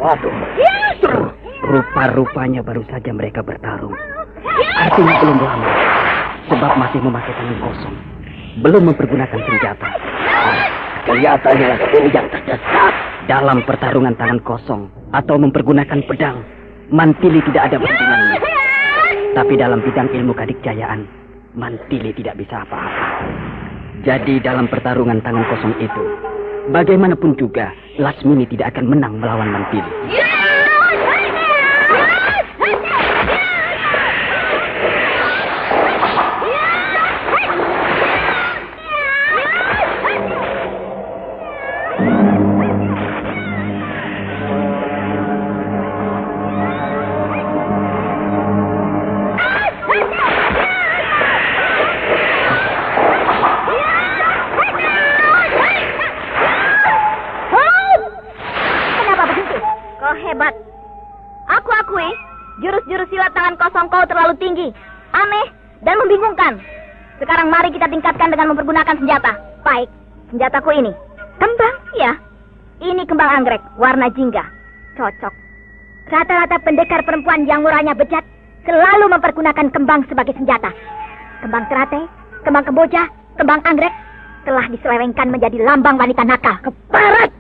Waduh. Rupa-rupanya baru saja mereka bertarung. Artinya belum lama. Sebab masih memakai tangan kosong. Belum mempergunakan senjata. Kelihatannya ini yang terdesak. Dalam pertarungan tangan kosong atau mempergunakan pedang, Mantili tidak ada bandingannya. Tapi dalam bidang ilmu kadikjayaan, Mantili tidak bisa apa-apa. Jadi dalam pertarungan tangan kosong itu, bagaimanapun juga, Lasmini tidak akan menang melawan Mantili. Aneh dan membingungkan. Sekarang mari kita tingkatkan dengan mempergunakan senjata. Baik, senjataku ini. Kembang? Ya. Ini kembang anggrek, warna jingga. Cocok. Rata-rata pendekar perempuan yang murahnya bejat selalu mempergunakan kembang sebagai senjata. Kembang teratai, kembang kemboja, kembang anggrek telah diselewengkan menjadi lambang wanita nakal. Keparat!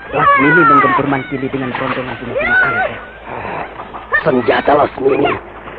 Lasmini menggempur Mantili dengan rontongan bunga-bunga anggrek. Senjata Lasmini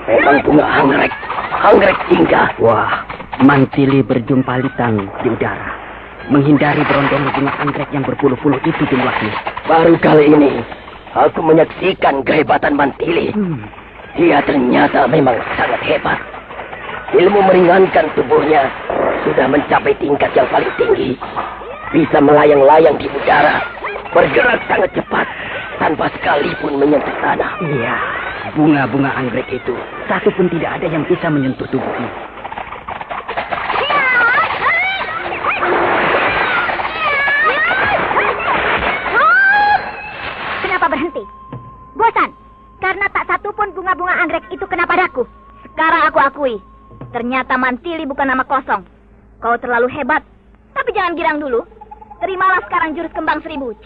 memang bunga anggrek. Anggrek jingga. Wah, Mantili berjumpalitan di udara, menghindari berondongan bunga anggrek yang berpuluh-puluh itu jumlahnya. Baru kali ini aku menyaksikan kehebatan Mantili. Dia ternyata memang sangat hebat. Ilmu meringankan tubuhnya sudah mencapai tingkat yang paling tinggi. Bisa melayang-layang di udara, bergerak sangat cepat tanpa sekalipun menyentuh tanah. Iya, bunga-bunga anggrek itu satu pun tidak ada yang bisa menyentuh tubuhnya. Kenapa berhenti? Bosan? Karena tak satu pun bunga-bunga anggrek itu kena padaku. Sekarang aku akui, ternyata Mantili bukan nama kosong. Kau terlalu hebat, tapi jangan girang dulu. Terimalah sekarang jurus kembang 1000.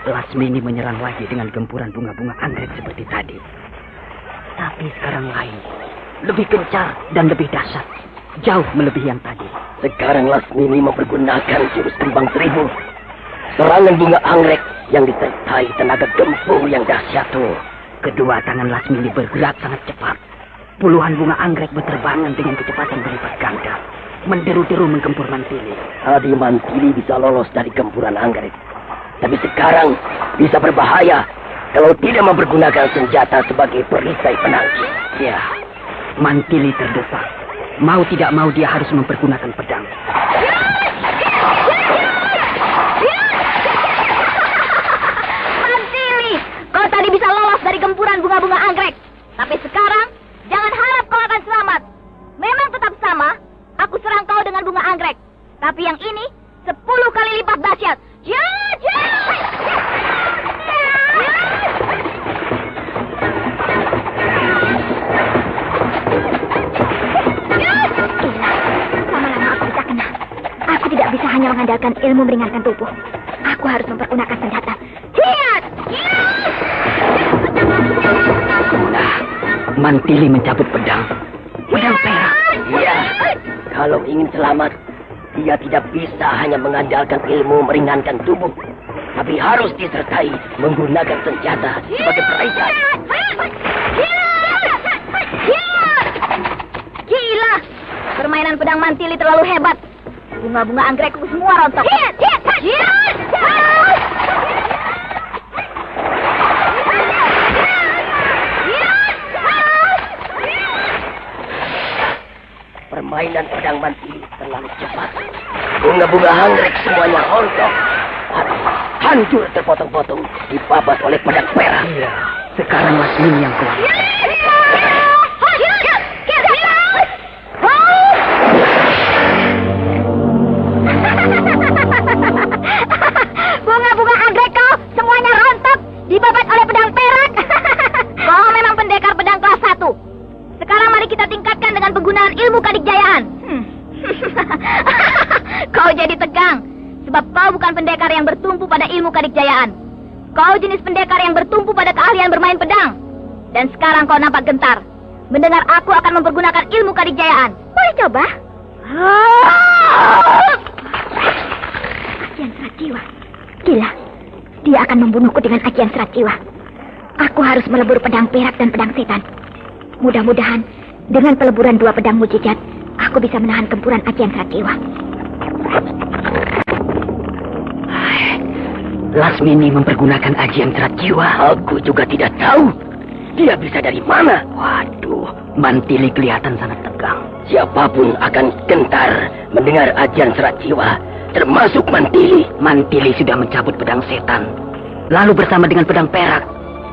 Lasmini menyerang lagi dengan gempuran bunga-bunga anggrek seperti tadi. Tapi sekarang lain. Lebih gencar dan lebih dahsyat. Jauh melebihi yang tadi. Sekarang Lasmini mempergunakan jurus kembang 1000. Serangan bunga anggrek yang disertai tenaga gempur yang dahsyat. Kedua tangan Lasmini bergerak sangat cepat. Puluhan bunga anggrek berterbangan dengan kecepatan berlipat ganda, menderu-deru menggempur Mantili. Tadi Mantili bisa lolos dari gempuran anggrek. Tapi sekarang bisa berbahaya kalau tidak mempergunakan senjata sebagai perisai penangkis. Ya, Mantili terdesak. Mau tidak mau dia harus mempergunakan pedang. Kau tadi bisa lolos dari gempuran bunga-bunga anggrek. Tapi sekarang, jangan harap kau akan selamat. Memang tetap sama, aku serang kau dengan bunga anggrek. Tapi yang ini, 10 kali lipat dahsyat. Lama-lama aku bisa kena. Aku tidak bisa hanya mengandalkan ilmu meringankan tubuh. Aku harus mempergunakan senjata. Mantili mencabut pedang. Pedang perak. Iya. Kalau ingin selamat, dia tidak bisa hanya mengandalkan ilmu meringankan tubuh, tapi harus disertai menggunakan senjata sebagai perisai. Gila! Permainan pedang Mantili terlalu hebat. Bunga-bunga anggrekku semua rontok. Permainan pedang Mantili terlalu cepat. Bunga-bunga anggrek semuanya rontok. Hancur terpotong-potong, dibabas oleh pedang perak. Iya. Sekarang Lasmini yang kuat. pendekar yang bertumpu pada ilmu kadikjayaan. Kau jenis pendekar yang bertumpu pada keahlian bermain pedang. Dan sekarang kau nampak gentar. Mendengar aku akan mempergunakan ilmu kadikjayaan. Boleh coba? Ajian serat jiwa. Gila. Dia akan membunuhku dengan ajian serat jiwa. Aku harus melebur pedang perak dan pedang setan. Mudah-mudahan dengan peleburan 2 pedang mujizat, aku bisa menahan gempuran ajian serat jiwa. Lasmini mempergunakan ajian serat jiwa. Aku juga tidak tahu. Dia bisa dari mana? Waduh, Mantili kelihatan sangat tegang. Siapapun akan gentar mendengar ajian serat jiwa, termasuk Mantili. Mantili sudah mencabut pedang setan, lalu bersama dengan pedang perak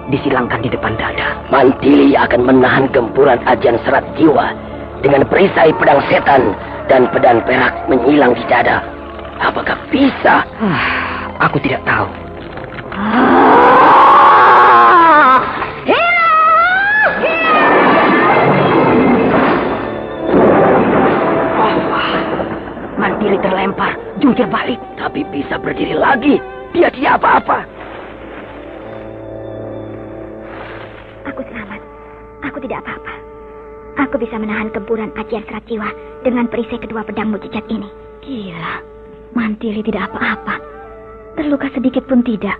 disilangkan di depan dada. Mantili akan menahan gempuran ajian serat jiwa dengan perisai pedang setan dan pedang perak menyilang di dada. Apakah bisa? Aku tidak tahu. Mantili terlempar, jungkir balik, Tapi bisa berdiri lagi. Dia tidak apa-apa. Aku selamat. Aku tidak apa-apa. Aku bisa menahan gempuran ajian serat jiwa dengan perisai kedua pedang mujizat ini. Gila. Mantili tidak apa-apa. Terluka sedikit pun tidak.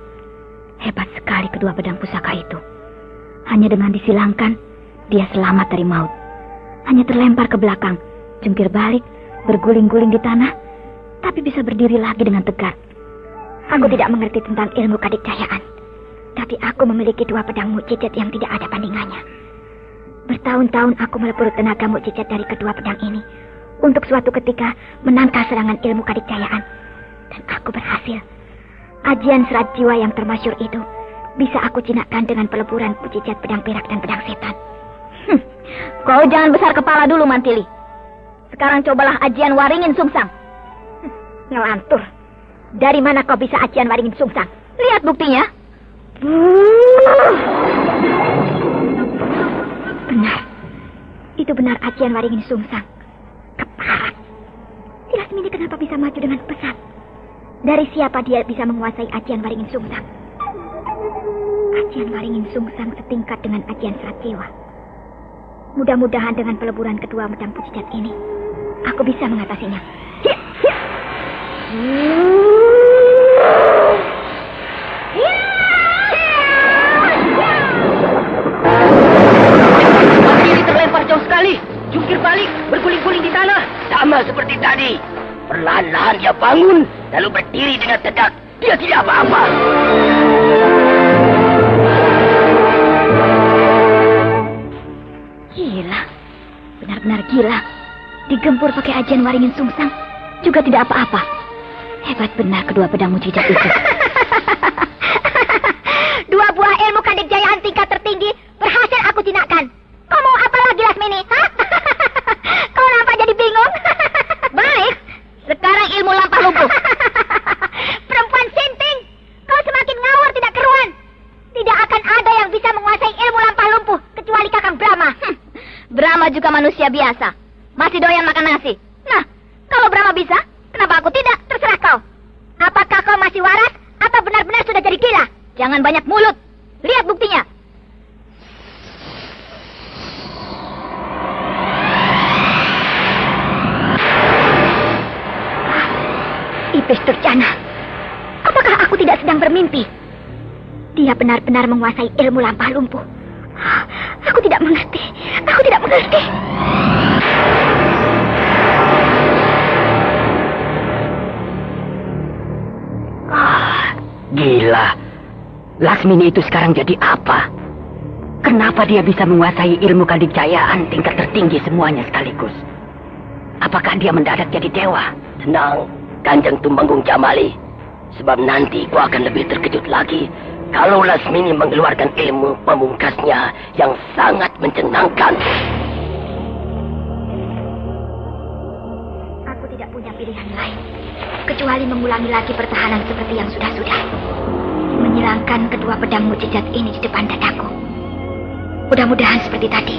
Hebat sekali kedua pedang pusaka itu. Hanya dengan disilangkan, dia selamat dari maut. Hanya terlempar ke belakang, jungkir balik, berguling-guling di tanah, tapi bisa berdiri lagi dengan tegar. Aku tidak mengerti tentang ilmu kadikjayaan, tapi aku memiliki 2 pedang mukjizat yang tidak ada bandingannya. Bertahun-tahun aku melebur tenaga mukjizat dari kedua pedang ini untuk suatu ketika menangkal serangan ilmu kadikjayaan. Dan aku berhasil. Ajian serat jiwa yang termasyur itu bisa aku jinakkan dengan peleburan mukjizat pedang perak dan pedang setan. Kau jangan besar kepala dulu, Mantili. Sekarang cobalah ajian waringin sungsang. Ngelantur. Dari mana kau bisa ajian waringin sungsang? Lihat buktinya. Benar. Itu benar ajian waringin sungsang. Keparat. Lasmini kenapa bisa maju dengan pesat? Dari siapa dia bisa menguasai ajian waringin sungsang? Ajian waringin sungsang setingkat dengan ajian serat jiwa. Mudah-mudahan dengan peleburan kedua pedang mujizat ini, aku bisa mengatasinya. Mantili terlempar jauh sekali. Jungkir balik, berguling-guling di tanah. Sama seperti tadi. Perlahan-lahan dia bangun, lalu berdiri dengan tegak. Dia tidak apa-apa. Gila. Benar-benar gila. Digempur pakai ajian waringin sungsang, juga tidak apa-apa. Hebat benar kedua pedang mujizat itu. 2 buah ilmu kadikjayaan tingkat tertinggi berhasil aku jinakkan. Kau mau apa lagi, Lasmini? Kau nampak jadi bingung? Baik. Sekarang ilmu lampah lumpuh. Perempuan sinting, kau semakin ngawur tidak keruan. Tidak akan ada yang bisa menguasai ilmu lampah lumpuh kecuali Kakang Brahma. Brahma juga manusia biasa. Masih doyan makan nasi. Nah, kalau Brahma bisa, kenapa aku tidak? Terserah kau. Apakah kau masih waras atau benar-benar sudah jadi gila? Jangan banyak mulut. Lihat buktinya. Iblis Durjana. Apakah aku tidak sedang bermimpi? Dia benar-benar menguasai ilmu lampah lumpuh. Aku tidak mengerti. Aku tidak mengerti. Gila. Lasmini itu sekarang jadi apa? Kenapa dia bisa menguasai ilmu kadikjayaan tingkat tertinggi semuanya sekaligus? Apakah dia mendadak jadi dewa? Tenang, Kanjeng Tumenggung Jamali. Sebab nanti kau akan lebih terkejut lagi kalau Lasmini mengeluarkan ilmu pamungkasnya yang sangat mencengangkan. Aku tidak punya pilihan lain kecuali mengulangi lagi pertahanan seperti yang sudah-sudah. Menyilangkan kedua pedang mujizat ini di depan dadaku. Mudah-mudahan seperti tadi,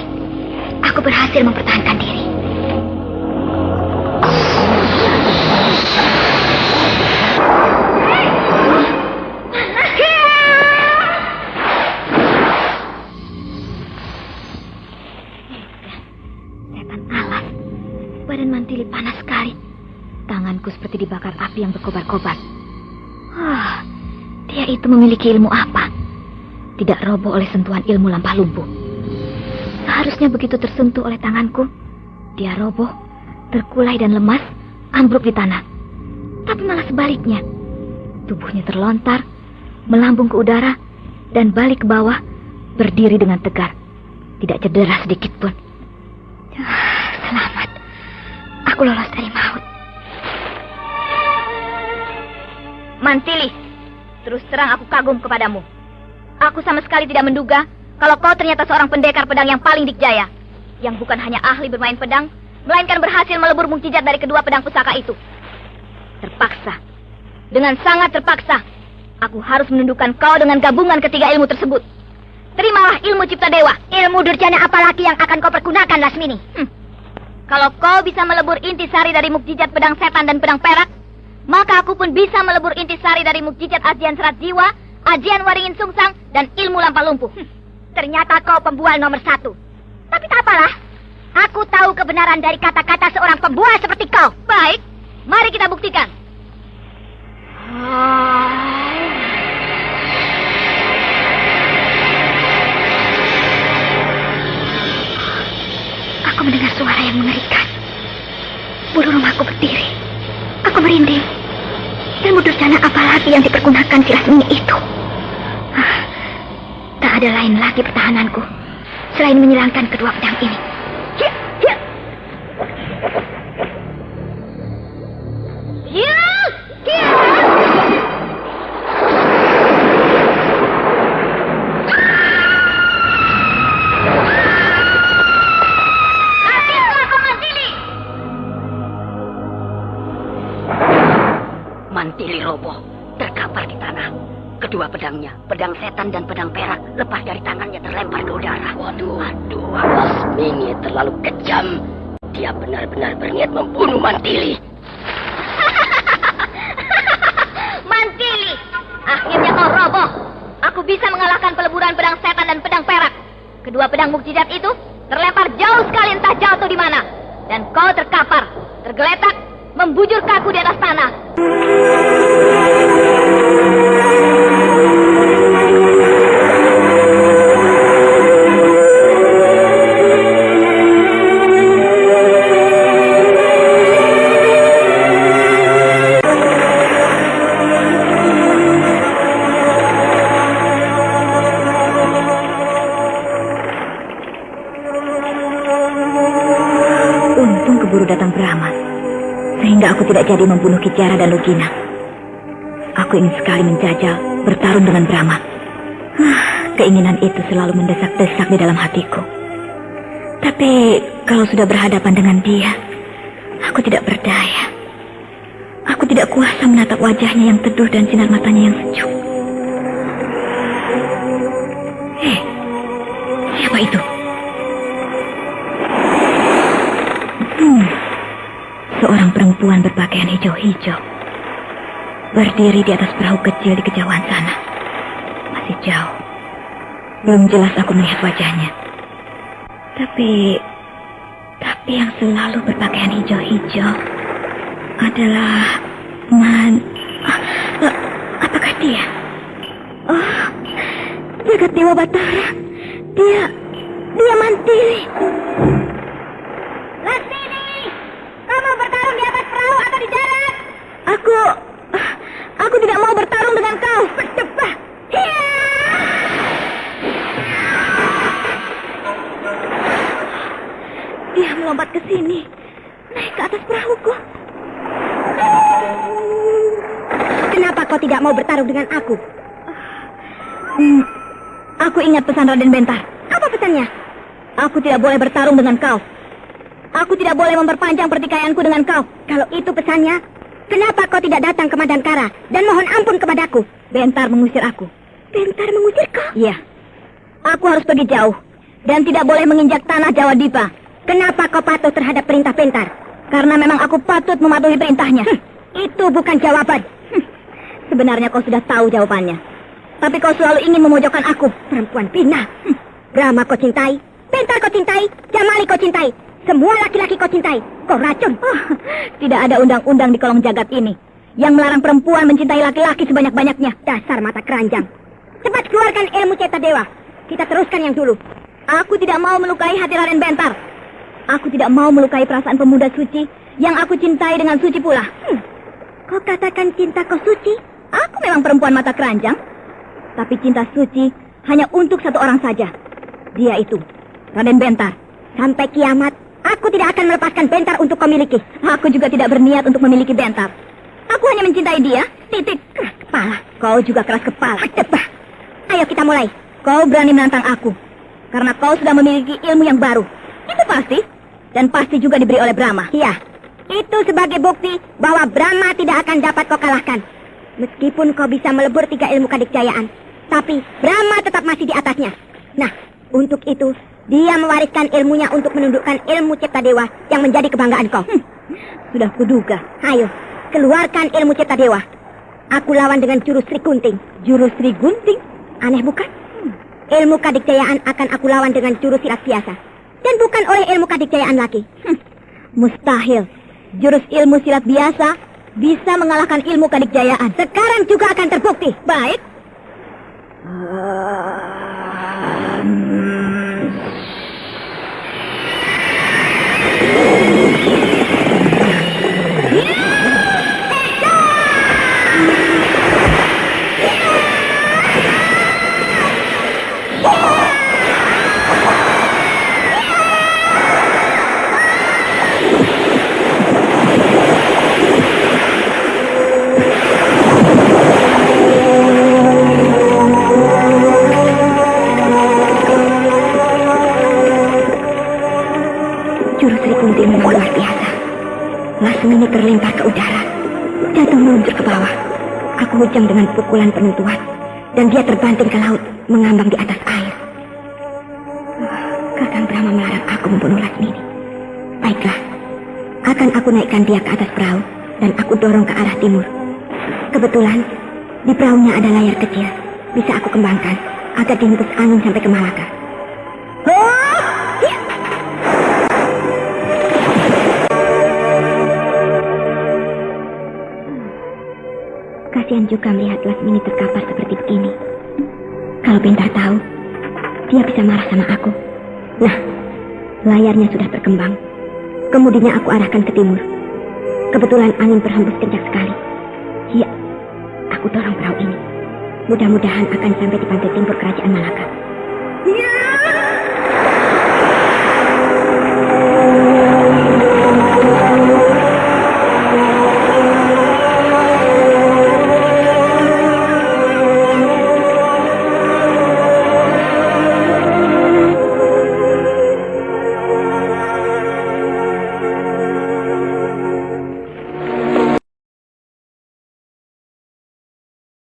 aku berhasil mempertahankan diri. membakar api yang berkobar-kobar. Dia itu memiliki ilmu apa? Tidak roboh oleh sentuhan ilmu lampah lumpuh. Seharusnya begitu tersentuh oleh tanganku, dia roboh, terkulai dan lemas, ambruk di tanah. Tapi malah sebaliknya. Tubuhnya terlontar, melambung ke udara, dan balik ke bawah, berdiri dengan tegar. Tidak cedera sedikit pun. Selamat. Aku lolos dari maut. Mantili, terus terang aku kagum kepadamu. Aku sama sekali tidak menduga kalau kau ternyata seorang pendekar pedang yang paling dikjaya. Yang bukan hanya ahli bermain pedang, melainkan berhasil melebur mukjizat dari kedua pedang pusaka itu. Terpaksa. Dengan sangat terpaksa. Aku harus menundukkan kau dengan gabungan ketiga ilmu tersebut. Terimalah ilmu cipta dewa. Ilmu durjana apalagi yang akan kau pergunakan, Lasmini? Kalau kau bisa melebur intisari dari mukjizat pedang setan dan pedang perak, maka aku pun bisa melebur intisari dari mukjizat ajian serat jiwa, ajian waringin sungsang, dan ilmu lampah lumpuh. Ternyata kau pembual nomor 1. Tapi tak apalah. Aku tahu kebenaran dari kata-kata seorang pembual seperti kau. Baik, mari kita buktikan. Aku mendengar suara yang mengerikan. Bulu rumahku berdiri. Aku merinding. Ilmu durjana apa lagi yang dipergunakan si Lasmini itu? Tak ada lain lagi pertahananku selain menyilangkan kedua pedang ini. Mantili roboh, terkapar di tanah. Kedua pedangnya, pedang setan dan pedang perak, lepas dari tangannya terlempar ke udara. Waduh, Lasmini terlalu kejam. Dia benar-benar berniat membunuh Mantili. Mantili, akhirnya kau roboh. Aku bisa mengalahkan peleburan pedang setan dan pedang perak. Kedua pedang mukjizat itu terlempar jauh sekali entah jatuh di mana. Dan kau terkapar, tergeletak, membujur kaku di atas tanah. Untung keburu datang Brahma, sehingga aku tidak jadi membunuh Kijara dan Lugina. Aku ingin sekali menjajal, bertarung dengan Brahma. Keinginan itu selalu mendesak-desak di dalam hatiku. Tapi kalau sudah berhadapan dengan dia, aku tidak berdaya. Aku tidak kuasa menatap wajahnya yang teduh dan sinar matanya yang sejuk. Siapa itu? Seorang perempuan berpakaian hijau-hijau, berdiri di atas perahu kecil di kejauhan sana. Masih jauh, belum jelas aku melihat wajahnya. Tapi yang selalu berpakaian hijau-hijau adalah apakah dia? Oh, jagat Dewa Batara. Dia Mantili. Kamu bertarung di atas perahu atau di darat? Aku tidak mau bertarung dengan kau. Berdebat. Dia melompat ke sini, naik ke atas perahuku. Kenapa kau tidak mau bertarung dengan aku? Aku ingat pesan Raden Bentar. Apa pesannya? Aku tidak boleh bertarung dengan kau. Aku tidak boleh memperpanjang pertikaianku dengan kau. Kalau itu pesannya, kenapa kau tidak datang ke Madankara dan mohon ampun kepadaku? Bentar mengusir aku. Bentar mengusir kau? Iya. Aku harus pergi jauh dan tidak boleh menginjak tanah Jawa Dipa. Kenapa kau patuh terhadap perintah Bentar? Karena memang aku patut mematuhi perintahnya. Itu bukan jawaban. Sebenarnya kau sudah tahu jawabannya. Tapi kau selalu ingin memojokkan aku. Perempuan Pina. Brahma kau cintai, Bentar kau cintai, Jamali kau cintai. Semua laki-laki kau cintai. Kau racun. Tidak ada undang-undang di kolong jagat ini yang melarang perempuan mencintai laki-laki sebanyak-banyaknya. Dasar mata keranjang. Cepat keluarkan ilmu Cipta Dewa. Kita teruskan yang dulu. Aku tidak mau melukai hati Raden Bentar. Aku tidak mau melukai perasaan pemuda suci yang aku cintai dengan suci pula. Kau katakan cinta kau suci? Aku memang perempuan mata keranjang. Tapi cinta suci hanya untuk satu orang saja. Dia itu, Raden Bentar. Sampai kiamat, aku tidak akan melepaskan Bentar untuk kau miliki. Aku juga tidak berniat untuk memiliki Bentar. Aku hanya mencintai dia, titik. Keras kepala. Kau juga keras kepala. Cepat. Ayo kita mulai. Kau berani menantang aku. Karena kau sudah memiliki ilmu yang baru. Itu pasti. Dan pasti juga diberi oleh Brahma. Iya. Itu sebagai bukti bahwa Brahma tidak akan dapat kau kalahkan. Meskipun kau bisa melebur 3 ilmu kadikjayaan. Tapi Brahma tetap masih di atasnya. Nah, untuk itu, dia mewariskan ilmunya untuk menundukkan ilmu Cipta Dewa yang menjadi kebanggaan kau. Sudah kuduga. Ayo, keluarkan ilmu Cipta Dewa. Aku lawan dengan jurus Sri Gunting. Jurus Sri Gunting? Aneh bukan? Ilmu kadikjayaan akan aku lawan dengan jurus silat biasa. Dan bukan oleh ilmu kadikjayaan lagi. Mustahil. Jurus ilmu silat biasa bisa mengalahkan ilmu kadikjayaan. Sekarang juga akan terbukti. Baik. Jurus Sri Gunting memang luar biasa. Langsung ini terlempar ke udara, jatuh meluncur ke bawah. Aku hujam dengan pukulan penentuan, dan dia terbanting ke laut, mengambang di atas air. Kakang Brahma melarang aku membunuh Lasmini. Baiklah, akan aku naikkan dia ke atas perahu, dan aku dorong ke arah timur. Kebetulan, di perahunya ada layar kecil, bisa aku kembangkan agar dihembus angin sampai ke Malaka. Kasihan juga melihat Lasmini terkapar seperti begini. Kalau Bentar tahu, dia bisa marah sama aku. Nah, layarnya sudah berkembang. Kemudinya aku arahkan ke timur. Kebetulan angin berhembus kencang sekali. Ya, aku dorong perahu ini. Mudah-mudahan akan sampai di pantai timur kerajaan Malaka. Ya!